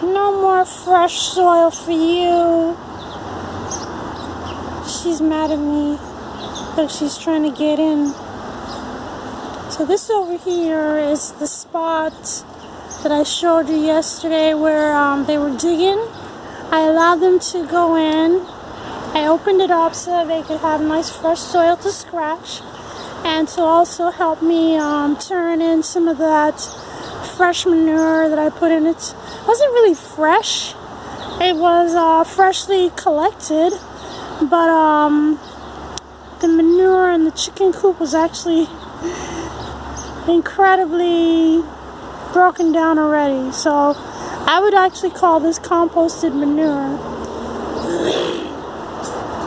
No more fresh soil for you. She's mad at me because she's trying to get in. So this over here is the spot that I showed you yesterday where they were digging. I allowed them to go in. I opened it up so that they could have nice fresh soil to scratch and to also help me turn in some of that fresh manure that I put in. It wasn't really fresh. It was freshly collected, but the manure in the chicken coop was actually incredibly broken down already. So I would actually call this composted manure.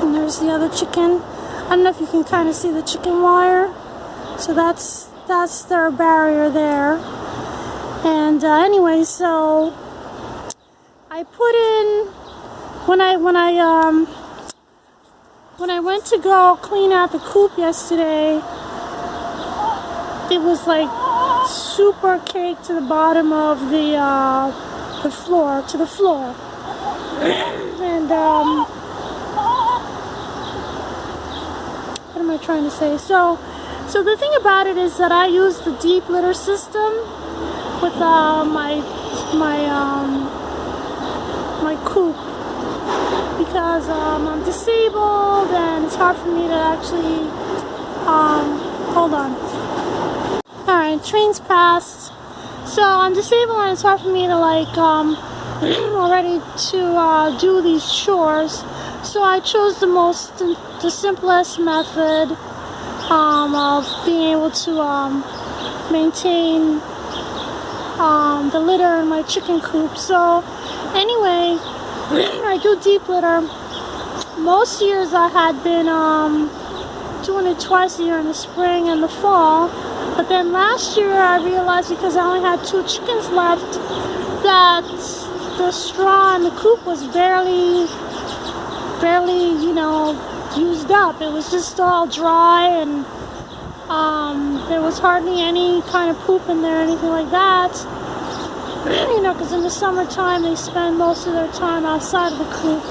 And there's the other chicken. I don't know if you can kind of see the chicken wire. So that's their barrier there. And anyway, so I put in when I went to go clean out the coop yesterday, it was like super caked to the bottom of the floor, to the floor. And what am I trying to say? So the thing about it is that I use the deep litter system with my coop because I'm disabled and it's hard for me to actually hold on. Alright, train's passed. So I'm disabled and it's hard for me to already to do these chores. So I chose the simplest method of being able to maintain the litter in my chicken coop. So anyway, I do deep litter. Most years I had been doing it twice a year in the spring and the fall. But then last year I realized, because I only had 2 chickens left, that the straw in the coop was barely, used up. It was just all dry and there was hardly any kind of poop in there or anything like that. Because in the summertime they spend most of their time outside of the coop.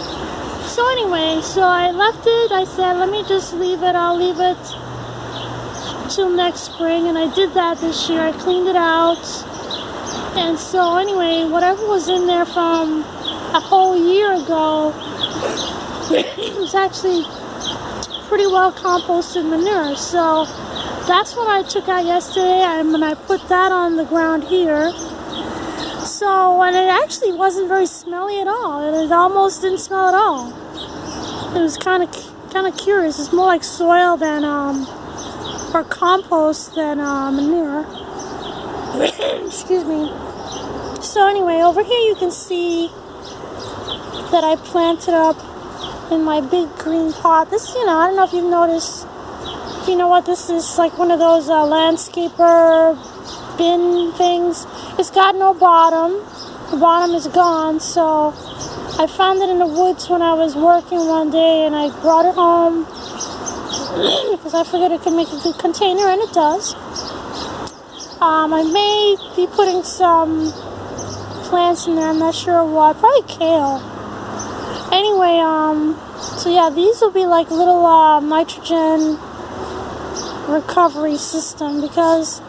So anyway, so I left it. I said, let me just leave it. I'll leave it till next spring, and I did that this year. I cleaned it out. And so anyway, whatever was in there from a whole year ago was actually pretty well composted manure. So that's what I took out yesterday, and I put that on the ground here. So, and it actually wasn't very smelly at all. It almost didn't smell at all. It was kind of curious. It's more like soil than or compost than manure. Excuse me. So anyway, over here you can see that I planted up in my big green pot. This, I don't know if you've noticed. If you know what this is, like one of those landscaper bin things. It's got no bottom. The bottom is gone. So I found it in the woods when I was working one day, and I brought it home because I figured it could make a good container, and it does. I may be putting some plants in there. I'm not sure what. Probably kale. Anyway, so yeah, these will be like little nitrogen recovery system, because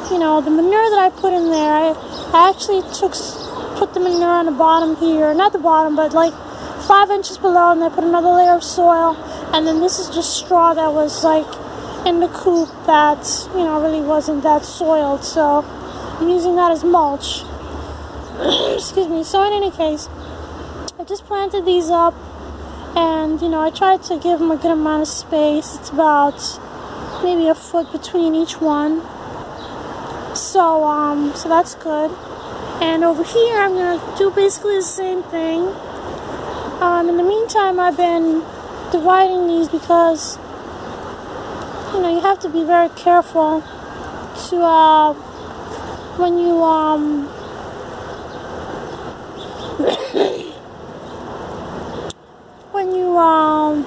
the manure that I put in there, I actually put the manure on the bottom here, not the bottom, but like 5 inches below, and I put another layer of soil, and then this is just straw that was like in the coop that really wasn't that soiled, so I'm using that as mulch. Excuse me. So in any case, I just planted these up, and I tried to give them a good amount of space. It's about maybe a foot between each one. So that's good. And over here, I'm gonna do basically the same thing. In the meantime, I've been dividing these because you have to be very careful to when you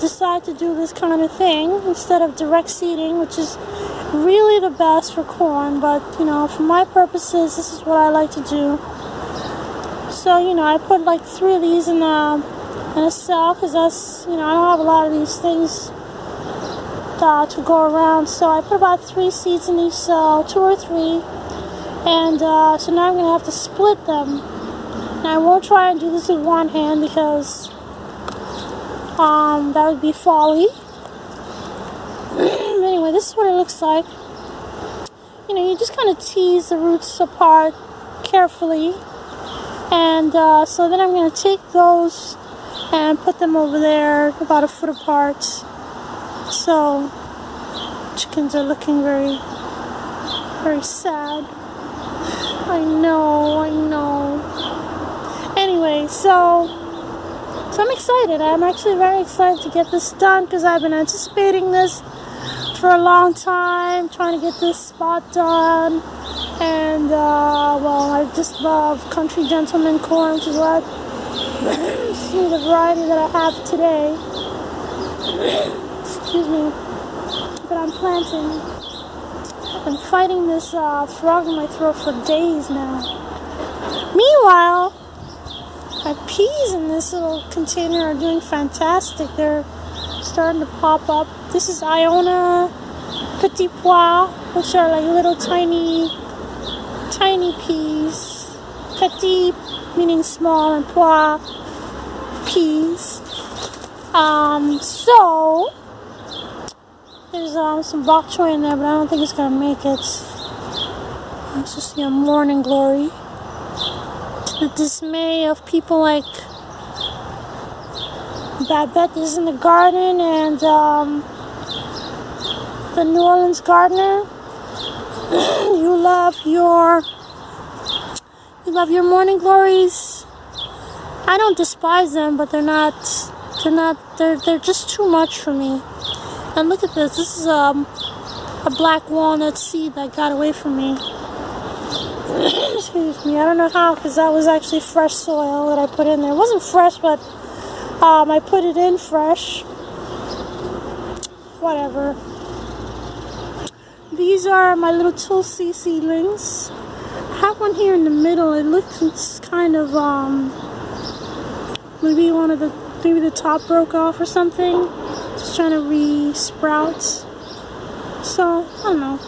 decide to do this kind of thing instead of direct seeding, which is really the best for corn, but for my purposes, this is what I like to do. So, I put like 3 of these in a cell, because that's, I don't have a lot of these things to go around. So I put about 3 seeds in each cell, 2 or 3. And so now I'm going to have to split them. Now I won't try and do this with one hand, because that would be folly. Anyway, this is what it looks like. You just kind of tease the roots apart carefully. And so then I'm going to take those and put them over there about a foot apart. So chickens are looking very, very sad. I know. Anyway, so I'm excited. I'm actually very excited to get this done, because I've been anticipating this for a long time, trying to get this spot done. And well, I just love country gentleman corn, which is what the variety that I have today. Excuse me, that I'm planting. I've been fighting this frog in my throat for days now. Meanwhile, my peas in this little container are doing fantastic. They're starting to pop up. This is Iona Petit Pois, which are like little tiny peas. Petit meaning small, and pois, peas. So there's some bok choy in there, but I don't think it's gonna make it. It's just a morning glory. To the dismay of people like Babette is in the garden, and the New Orleans gardener. You love your morning glories. I don't despise them, but they're just too much for me. And look at this. This is a black walnut seed that got away from me. Excuse me. I don't know how, because that was actually fresh soil that I put in there. It wasn't fresh, but I put it in fresh. Whatever. These are my little Tulsi seedlings. I have one here in the middle. It looks kind of maybe the top broke off or something. Just trying to re-sprout. So I don't know.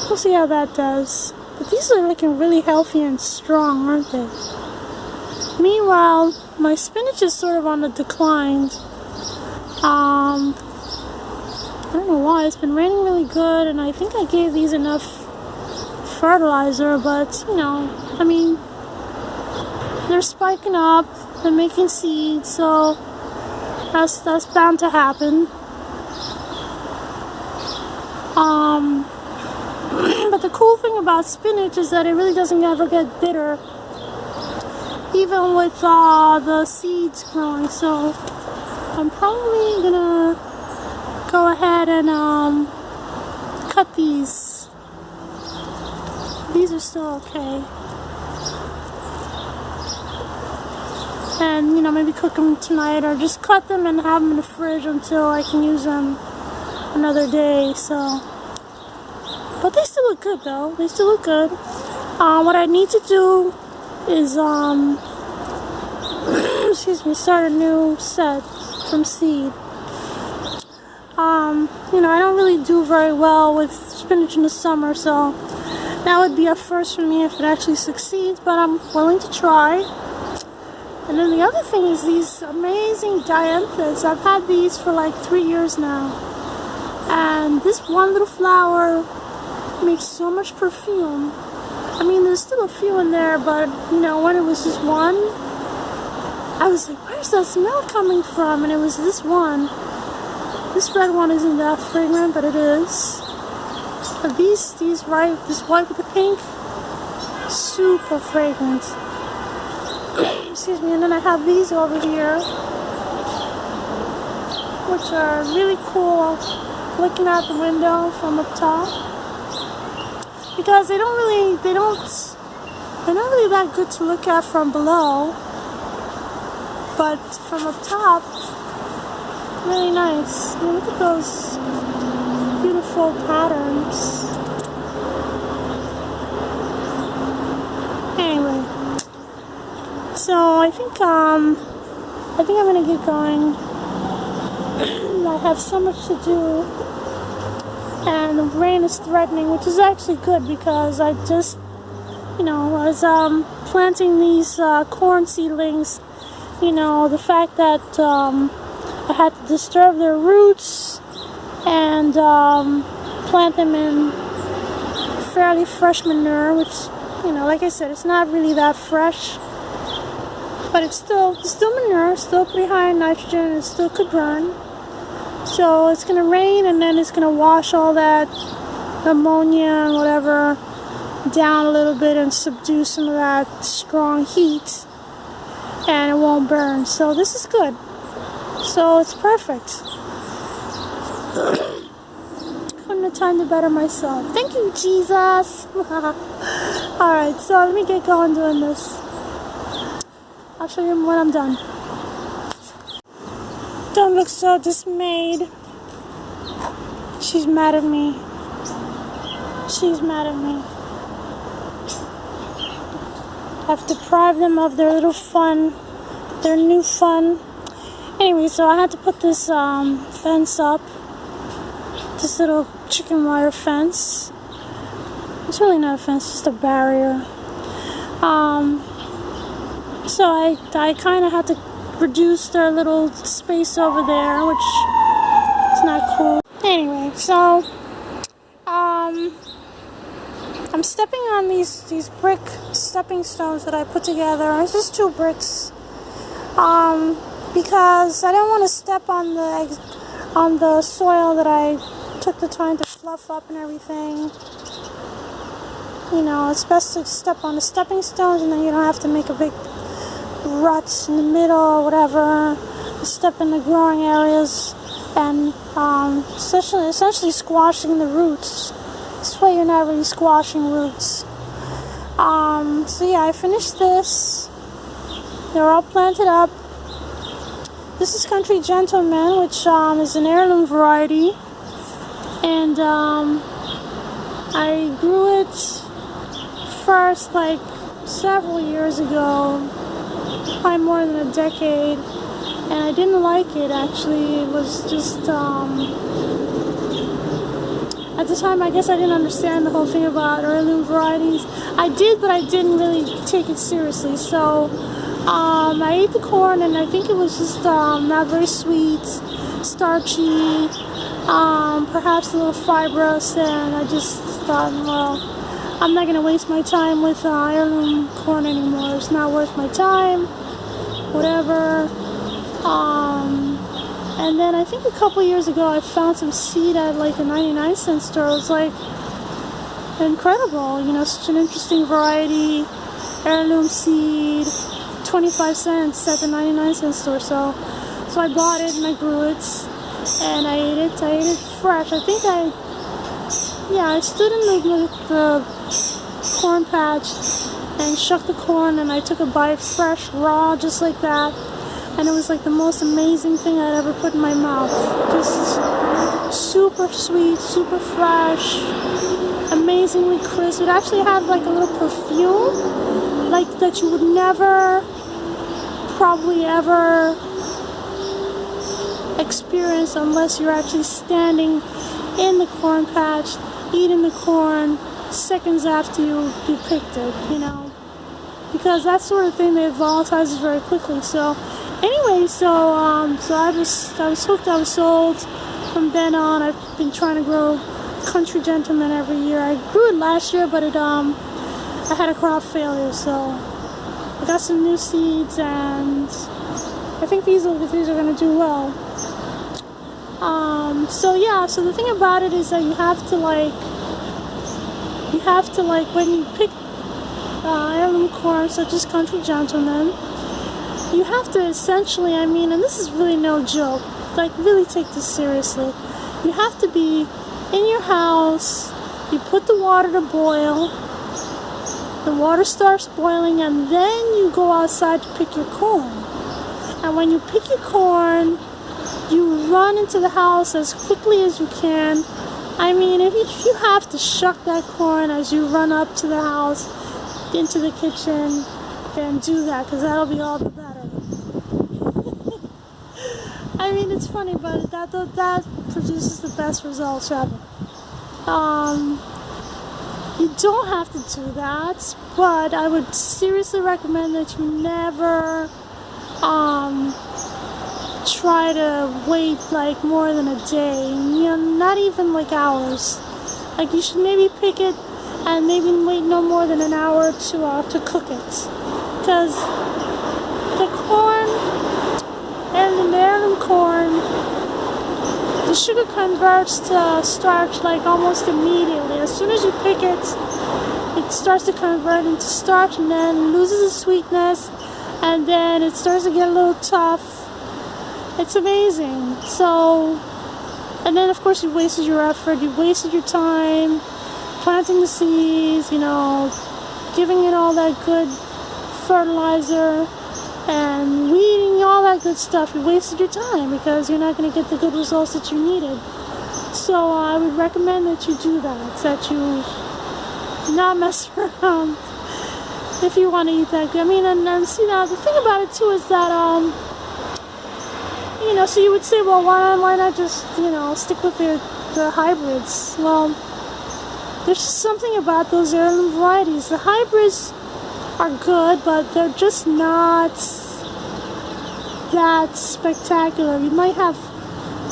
We'll see how that does. But these are looking really healthy and strong, aren't they? Meanwhile, my spinach is sort of on the decline. I don't know why. It's been raining really good, and I think I gave these enough fertilizer, but I mean, they're spiking up, they're making seeds, so that's bound to happen. But the cool thing about spinach is that it really doesn't ever get bitter, even with the seeds growing. So I'm probably gonna go ahead and cut these. These are still okay. And maybe cook them tonight, or just cut them and have them in the fridge until I can use them another day. So, but they still look good though. They still look good. What I need to do is excuse me, start a new set from seed. I don't really do very well with spinach in the summer, so that would be a first for me if it actually succeeds, but I'm willing to try. And then the other thing is these amazing dianthus. I've had these for like 3 years now, and this one little flower makes so much perfume. I mean, there's still a few in there, but when it was just one, I was like, where's that smell coming from? And it was this one. This red one isn't that fragrant, but it is. But this white with the pink, super fragrant. Excuse me. And then I have these over here, which are really cool, looking out the window from up top, because they're not really that good to look at from below, but from up top, really nice. I mean, look at those beautiful patterns. Anyway, So I think I'm gonna get going. I have so much to do, and the rain is threatening, which is actually good because I just, was planting these corn seedlings. The fact that I had to disturb their roots and plant them in fairly fresh manure, which, like I said, it's not really that fresh, but it's still manure, still pretty high in nitrogen, it still could burn. So it's going to rain, and then it's going to wash all that ammonia and whatever down a little bit and subdue some of that strong heat, and it won't burn. So this is good. So it's perfect. Couldn't have time to better myself. Thank you, Jesus. Alright, so let me get going doing this. I'll show you when I'm done. Don't look so dismayed. She's mad at me. She's mad at me. I've deprived them of their little fun, their new fun. Anyway, so I had to put this fence up. This little chicken wire fence. It's really not a fence, just a barrier. So I kind of had to reduce their little space over there, which is not cool. Anyway, so I'm stepping on these brick stepping stones that I put together. It's just 2 bricks, because I don't want to step on the soil that I took the time to fluff up and everything. It's best to step on the stepping stones, and then you don't have to make a big ruts in the middle or whatever. You step in the growing areas and essentially squashing the roots. This way you're not really squashing roots. So yeah, I finished this. They're all planted up. This is Country Gentleman, which is an heirloom variety, and I grew it first like several years ago, probably more than a decade, and I didn't like it actually. It was just, at the time I guess I didn't understand the whole thing about heirloom varieties. I did, but I didn't really take it seriously. So I ate the corn, and I think it was just not very sweet, starchy, perhaps a little fibrous, and I just thought, well, I'm not going to waste my time with heirloom corn anymore. It's not worth my time, whatever. And then I think a couple years ago I found some seed at like a 99-cent store. It was like incredible, such an interesting variety, heirloom seed, 25 cents at the 99-cent store. So I bought it and I grew it and I ate it. I ate it fresh. I think I stood in the corn patch and shucked the corn, and I took a bite fresh, raw, just like that. And it was like the most amazing thing I'd ever put in my mouth. Just super sweet, super fresh, amazingly crisp. It actually had like a little perfume, like that you would never, probably ever experience unless you're actually standing in the corn patch, eating the corn seconds after you picked it, because that sort of thing, they volatilizes very quickly. So anyway, so I was hooked. I was sold. From then on, I've been trying to grow Country Gentleman every year. I grew it last year, but I had a crop failure, so I got some new seeds, and I think these are going to do well. So yeah, so the thing about it is that you have to when you pick heirloom corn, such as Country Gentleman, you have to essentially, and this is really no joke, really take this seriously. You have to be in your house, you put the water to boil, the water starts boiling, and then you go outside to pick your corn. And when you pick your corn, you run into the house as quickly as you can. If you have to shuck that corn as you run up to the house, into the kitchen, then do that, because that'll be all the better. I mean, it's funny, but that produces the best results ever. You don't have to do that, but I would seriously recommend that you never try to wait like more than a day, you know, not even like hours. Like, you should maybe pick it and maybe wait no more than an hour to cook it, because the corn and the heirloom corn, the sugar converts to starch like almost immediately. As soon as you pick it, it starts to convert into starch and then loses its sweetness, and then it starts to get a little tough. It's amazing. So, and then of course you wasted your effort, you wasted your time planting the seeds, you know, giving it all that good fertilizer and weeding, all that good stuff. You wasted your time because you're not going to get the good results that you needed. So I would recommend that you do that you not mess around if you want to eat that good. I mean, and see, now the thing about it too is that you know, so you would say, well, why not just, you know, stick with the hybrids? Well, there's just something about those heirloom varieties. The hybrids are good, but they're just not that spectacular. You might have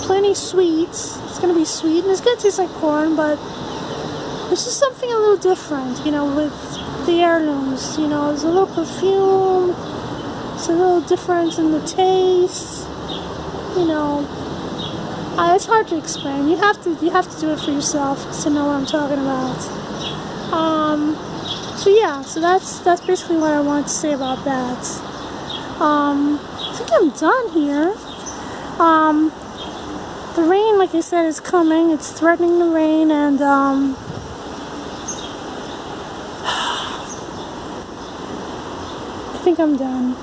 plenty sweet. It's going to be sweet, and it's going to taste like corn, but there's just something a little different, you know, with the heirlooms. You know, there's a little perfume. It's a little difference in the taste. You know, it's hard to explain. You have to do it for yourself to know what I'm talking about. So yeah, so that's basically what I wanted to say about that. I think I'm done here. The rain, like I said, is coming. It's threatening to rain, and I think I'm done.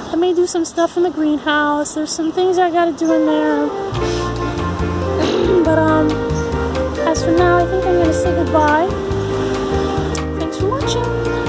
I may do some stuff in the greenhouse. There's some things I gotta do in there. But as for now, I think I'm gonna say goodbye. Thanks for watching.